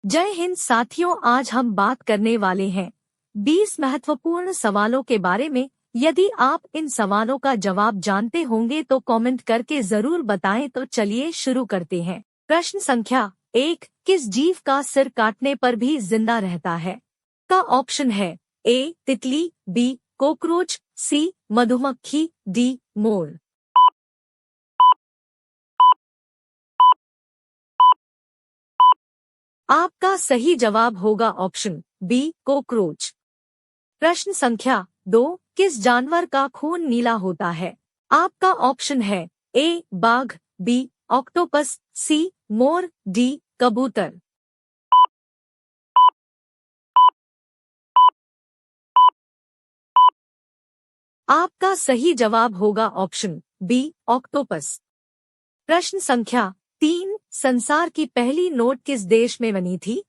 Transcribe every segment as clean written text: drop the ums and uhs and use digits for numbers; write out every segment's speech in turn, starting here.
जय हिंद साथियों, आज हम बात करने वाले हैं 20 महत्वपूर्ण सवालों के बारे में। यदि आप इन सवालों का जवाब जानते होंगे तो कमेंट करके जरूर बताएं। तो चलिए शुरू करते हैं। प्रश्न संख्या 1, किस जीव का सिर काटने पर भी जिंदा रहता है? का ऑप्शन है ए तितली, बी कॉकरोच, सी मधुमक्खी, डी मोर। आपका सही जवाब होगा ऑप्शन बी कॉकरोच। प्रश्न संख्या 2, किस जानवर का खून नीला होता है? आपका ऑप्शन है ए बाघ, बी ऑक्टोपस, सी मोर, डी कबूतर। आपका सही जवाब होगा ऑप्शन बी ऑक्टोपस। प्रश्न संख्या 3, संसार की पहली नोट किस देश में बनी थी?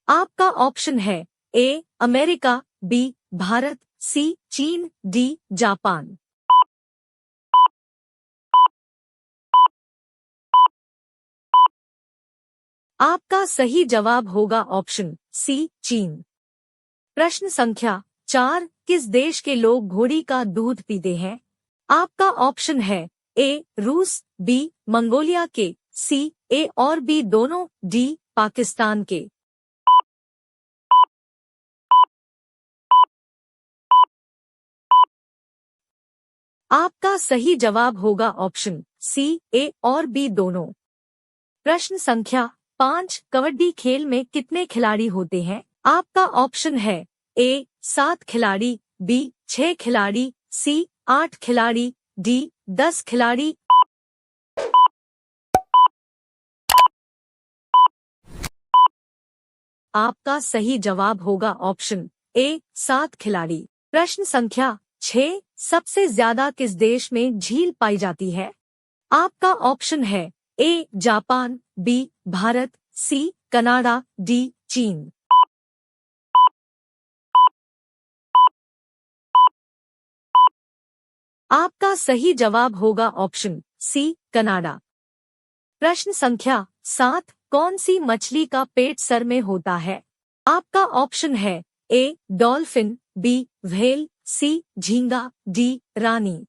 आपका ऑप्शन है ए अमेरिका, बी भारत, सी चीन, डी जापान। आपका सही जवाब होगा ऑप्शन सी चीन। प्रश्न संख्या 4, किस देश के लोग घोड़ी का दूध पीते हैं? आपका ऑप्शन है ए रूस, बी मंगोलिया के, सी ए और बी दोनों, डी पाकिस्तान के। आपका सही जवाब होगा ऑप्शन सी ए और बी दोनों। प्रश्न संख्या 5, कबड्डी खेल में कितने खिलाड़ी होते हैं? आपका ऑप्शन है ए 7 खिलाड़ी, बी 6 खिलाड़ी, सी 8 खिलाड़ी, डी 10 खिलाड़ी। आपका सही जवाब होगा ऑप्शन ए 7 खिलाड़ी। प्रश्न संख्या 6, सबसे ज्यादा किस देश में झील पाई जाती है? आपका ऑप्शन है A Japan, B Bharat, C Canada, D चीन। आपका सही जवाब होगा ऑप्शन सी कनाडा। प्रश्न संख्या 7, कौन सी मछली का पेट सर में होता है? आपका ऑप्शन है ए डॉल्फिन, बी व्हेल, सी झींगा, डी रानी।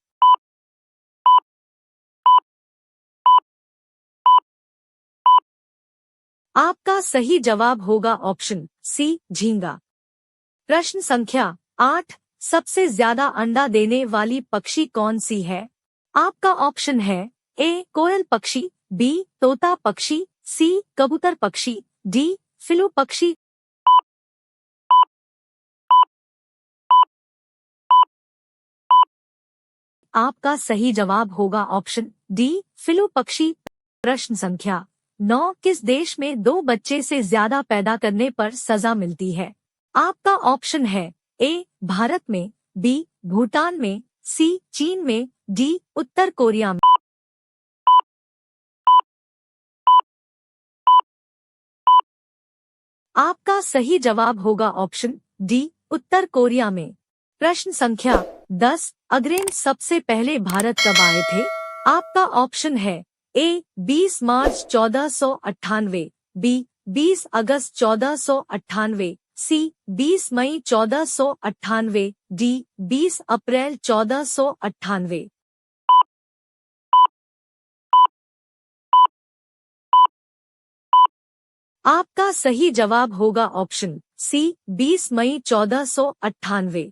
आपका सही जवाब होगा ऑप्शन सी झींगा। प्रश्न संख्या 8, सबसे ज्यादा अंडा देने वाली पक्षी कौन सी है? आपका ऑप्शन है ए कोयल पक्षी, बी तोता पक्षी, सी कबूतर पक्षी, डी फिलू पक्षी। आपका सही जवाब होगा ऑप्शन डी फिलू पक्षी। प्रश्न संख्या 9, किस देश में 2 बच्चे से ज्यादा पैदा करने पर सजा मिलती है? आपका ऑप्शन है ए भारत में, बी भूटान में, सी चीन में, डी उत्तर कोरिया में। आपका सही जवाब होगा ऑप्शन डी उत्तर कोरिया में। प्रश्न संख्या 10, अग्रसेन सबसे पहले भारत कब आए थे? आपका ऑप्शन है ए 20 मार्च 1498, बी 20 अगस्त 1498, सी 20 मई 1498, डी 20 अप्रैल 1498। आपका सही जवाब होगा ऑप्शन सी 20 मई 1498।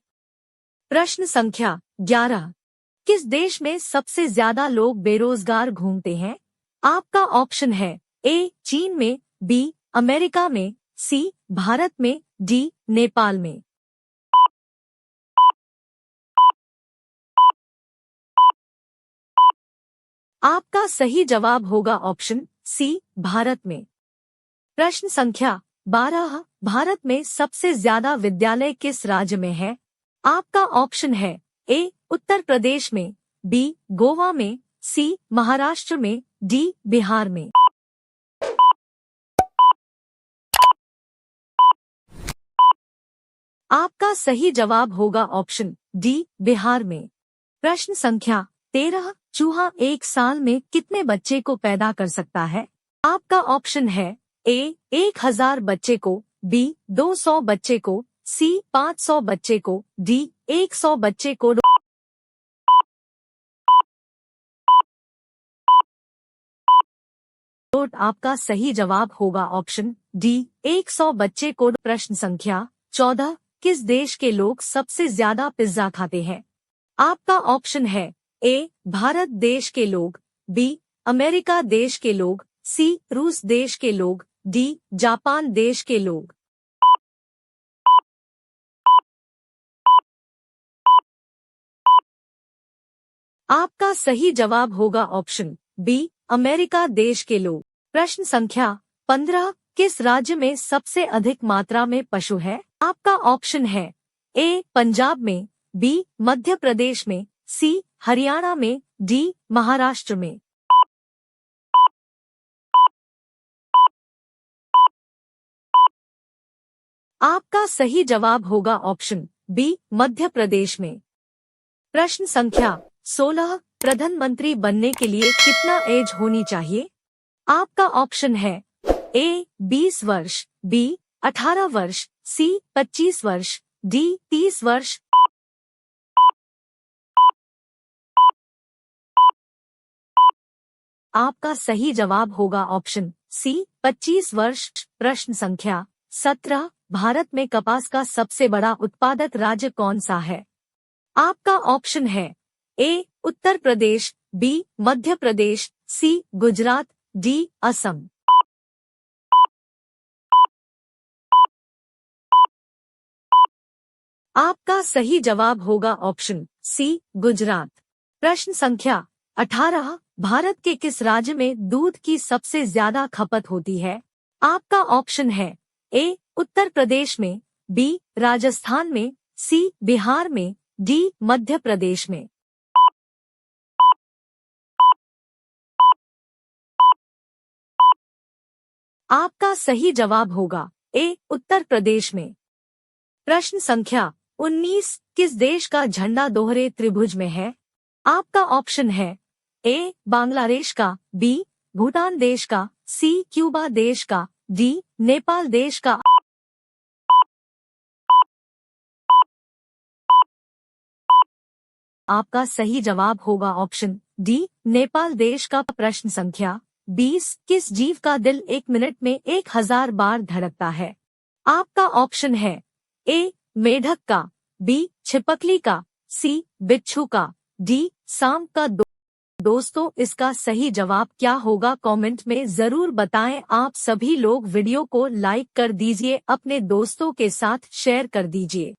प्रश्न संख्या 11, किस देश में सबसे ज्यादा लोग बेरोजगार घूमते हैं? आपका ऑप्शन है ए चीन में, बी अमेरिका में, सी भारत में, डी नेपाल में। आपका सही जवाब होगा ऑप्शन सी भारत में। प्रश्न संख्या 12, भारत में सबसे ज्यादा विद्यालय किस राज्य में है? आपका ऑप्शन है ए उत्तर प्रदेश में, बी गोवा में, सी महाराष्ट्र में, डी बिहार में। आपका सही जवाब होगा ऑप्शन डी बिहार में। प्रश्न संख्या 13, चूहा एक साल में कितने बच्चे को पैदा कर सकता है? आपका ऑप्शन है ए 1000 बच्चे को, बी 200 बच्चे को, सी 500 बच्चे को, डी 100 बच्चे को। आपका सही जवाब होगा ऑप्शन डी 100 बच्चे को। प्रश्न संख्या 14, किस देश के लोग सबसे ज्यादा पिज्जा खाते हैं? आपका ऑप्शन है ए भारत देश के लोग, बी अमेरिका देश के लोग, सी रूस देश के लोग, डी जापान देश के लोग। आपका सही जवाब होगा ऑप्शन बी अमेरिका देश के लोग। प्रश्न संख्या 15, किस राज्य में सबसे अधिक मात्रा में पशु है? आपका ऑप्शन है ए पंजाब में, बी मध्य प्रदेश में, सी हरियाणा में, डी महाराष्ट्र में। आपका सही जवाब होगा ऑप्शन बी मध्य प्रदेश में। प्रश्न संख्या 16, प्रधानमंत्री बनने के लिए कितना एज होनी चाहिए? आपका ऑप्शन है ए 20 वर्ष, बी 18 वर्ष, सी 25 वर्ष, डी 30 वर्ष। आपका सही जवाब होगा ऑप्शन सी 25 वर्ष। प्रश्न संख्या 17, भारत में कपास का सबसे बड़ा उत्पादक राज्य कौन सा है? आपका ऑप्शन है ए उत्तर प्रदेश, बी मध्य प्रदेश, सी गुजरात, डी असम। आपका सही जवाब होगा ऑप्शन सी गुजरात। प्रश्न संख्या 18, भारत के किस राज्य में दूध की सबसे ज्यादा खपत होती है? आपका ऑप्शन है ए उत्तर प्रदेश में, बी राजस्थान में, सी बिहार में, डी मध्य प्रदेश में। आपका सही जवाब होगा ए उत्तर प्रदेश में। प्रश्न संख्या 19, किस देश का झंडा दोहरे त्रिभुज में है? आपका ऑप्शन है ए बांग्लादेश का, बी भूटान देश का, सी क्यूबा देश का, डी नेपाल देश का। आपका सही जवाब होगा ऑप्शन डी नेपाल देश का। प्रश्न संख्या 20, किस जीव का दिल 1 मिनट में 1000 बार धड़कता है? आपका ऑप्शन है ए मेढक का, बी छिपकली का, सी बिच्छू का, डी सांप का। दोस्तों, इसका सही जवाब क्या होगा कमेंट में जरूर बताएं। आप सभी लोग वीडियो को लाइक कर दीजिए, अपने दोस्तों के साथ शेयर कर दीजिए।